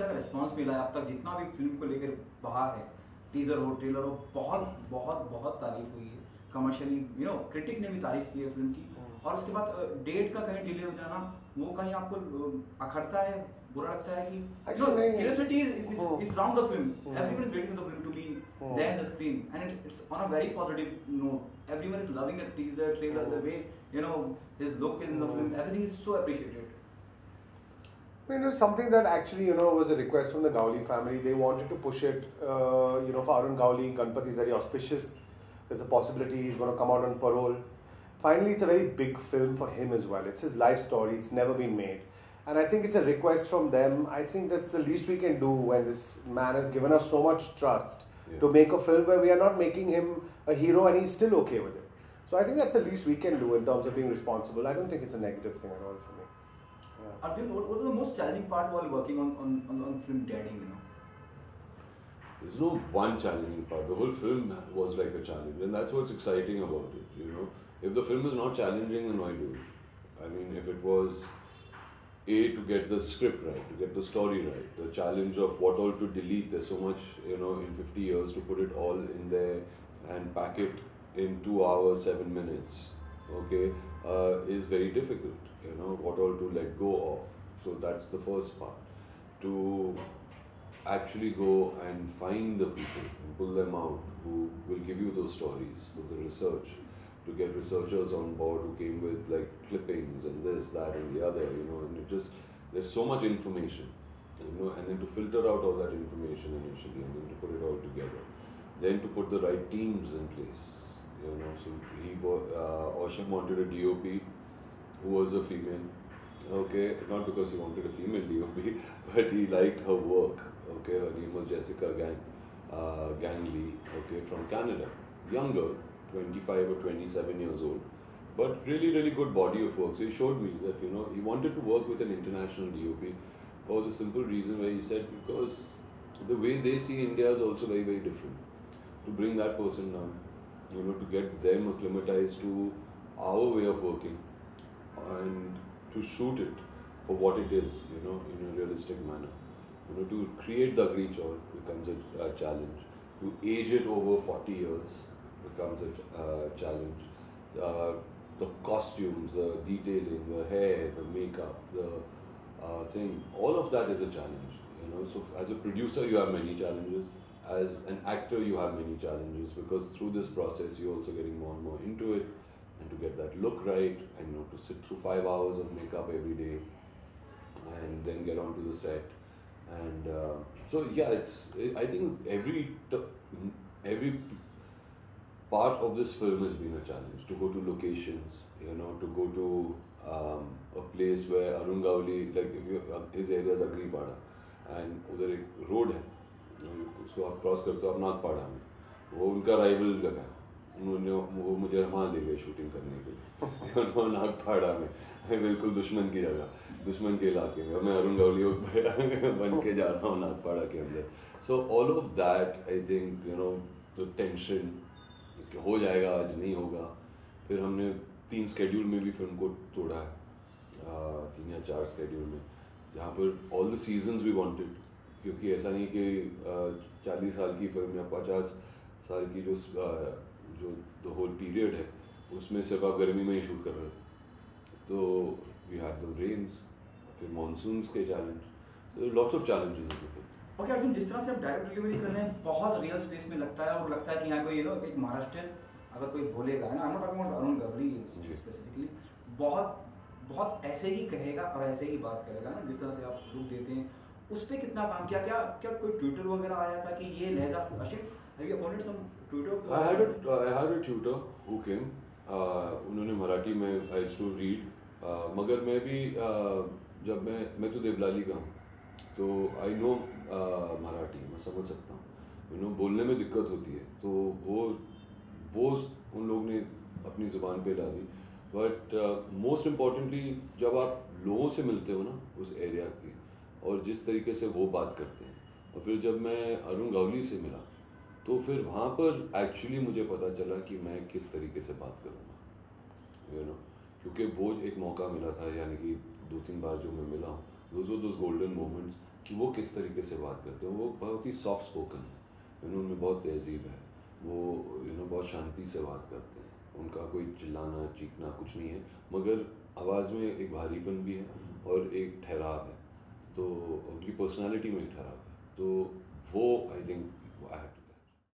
अच्छा रिस्पॉन्स मिला है अब तक, जितना भी फिल्म को लेकर बाहर है, टीजर हो ट्रेलर हो, बहुत बहुत बहुत तारीफ हुई है कमर्शियली, क्रिटिक ने भी तारीफ की है फिल्म की। और उसके बाद डेट का कहीं डिले हो जाना, वो कहीं आपको अखरता है, बुरा लगता है कि curiosity is round the film, everyone is waiting for the film to be there in the screen, and it's on a very positive note, everyone is loving the teaser trailer, the way his look is in the film, everything is so appreciated. I mean, it was something that actually, was a request from the Gauli family. They wanted to push it, for Arun Gauli. Ganpati is very auspicious. There's a possibility he's going to come out on parole. Finally, it's a very big film for him as well. It's his life story. It's never been made. And I think it's a request from them. I think that's the least we can do when this man has given us so much trust to make a film where we are not making him a hero and he's still okay with it. So I think that's the least we can do in terms of being responsible. I don't think it's a negative thing at all for me. Arjun, what was the most challenging part while working on film Daddy, There's no one challenging part. The whole film was like a challenge, and that's what's exciting about it, If the film is not challenging, then why do it? I mean, if it was to get the script right, to get the story right, the challenge of what all to delete, there's so much, in 50 years to put it all in there and pack it in 2 hours, 7 minutes, is very difficult, what all to let go of. So that's the first part. To actually go and find the people and pull them out who will give you those stories, so the research, to get researchers on board who came with like clippings and this, that and the other, and it just, there's so much information, and then to filter out all that information initially and then to put it all together, then to put the right teams in place, so Osham wanted a DOP who was a female, not because he wanted a female DOP, but he liked her work, her name was Jessica Gangley, from Canada, younger, 25 or 27 years old, but really, really good body of work. So he showed me that, he wanted to work with an international DOP for the simple reason where he said, because the way they see India is also very, very different. To bring that person down, to get them acclimatized to our way of working and to shoot it for what it is, in a realistic manner. To create the Agri Chawl becomes a challenge. To age it over 40 years becomes a challenge. The costumes, the detailing, the hair, the makeup, the thing, all of that is a challenge. So as a producer, you have many challenges. As an actor, you have many challenges, because through this process, you're also getting more and more into it, and to get that look right, and to sit through 5 hours of makeup every day, and then get onto the set. And so yeah, I think every part of this film has been a challenge. To go to locations, to go to a place where Arun Gauli, like his area is Agripada, and udhar ek road hai, उसको आप cross करते हो आप नागपाड़ा में, वो उनका rival जगह है, वो मुझे वहाँ ले गए शूटिंग करने के लिए नागपाड़ा में, बिल्कुल दुश्मन की जगह, दुश्मन के इलाके में, मैं अरुण गौली बन के जा रहा हूँ नागपाड़ा के अंदर. So all of that I think the tension हो जाएगा आज नहीं होगा. फिर हमने 3 स्केड्यूल में भी फिल्म को तोड़ा है, 3 या 4 स्केड्यूल में, जहाँ पर all the seasons we wanted, क्योंकि ऐसा नहीं कि 40 साल की फिल्म या 50 साल की जो द होल पीरियड है उसमें सिर्फ आप गर्मी में ही शूट कर रहे हो. तो वी हैड द रेन्स, फिर मानसून्स के challenge, so lots of challenges in the film. Okay Arjun, जिस तरह से आप डायरेक्ट डिलीवरी कर रहे हैं बहुत रियल स्पेस में लगता है, और लगता है कि यहाँ कोई एक महाराष्ट्रियन अगर कोई बोलेगा, है ना, I am not talking about Arun Gavari specifically, बहुत ऐसे ही कहेगा और ऐसे ही बात करेगा ना, जिस तरह से आप लुक देते हैं. उस पर कितना काम किया? क्या कोई ट्विटर वगैरह आया था कि ये लहजा अशिक, have you appointed some Twitter? I had a tutor who came, उन्होंने मराठी में आई यूज्ड टू रीड, मगर मैं भी जब मैं तो देवलाली का हूँ, तो आई नो मराठी, मैं समझ सकता हूँ, बोलने में दिक्कत होती है, तो वो उन लोगों ने अपनी ज़ुबान पे ला दी. बट मोस्ट इम्पॉर्टेंटली जब आप लोगों से मिलते हो ना उस एरिया की, और जिस तरीके से वो बात करते हैं, और फिर जब मैं अरुण गवली से मिला, तो फिर वहाँ पर एक्चुअली मुझे पता चला कि मैं किस तरीके से बात करूँगा, क्योंकि वो एक मौका मिला था, यानी कि 2-3 बार जो मैं मिला हूँ, दोज गोल्डन मोमेंट्स कि वो किस तरीके से बात करते हैं. वो बहुत ही सॉफ्ट स्पोकन है, उनमें बहुत तहजीब है, वो बहुत शांति से बात करते हैं, उनका कोई चिल्लाना चीखना कुछ नहीं है, मगर आवाज़ में एक भारीपन भी है और एक ठहराव है, तो उनकी पर्सनालिटी में एक ठहराव है, तो वो आई थिंक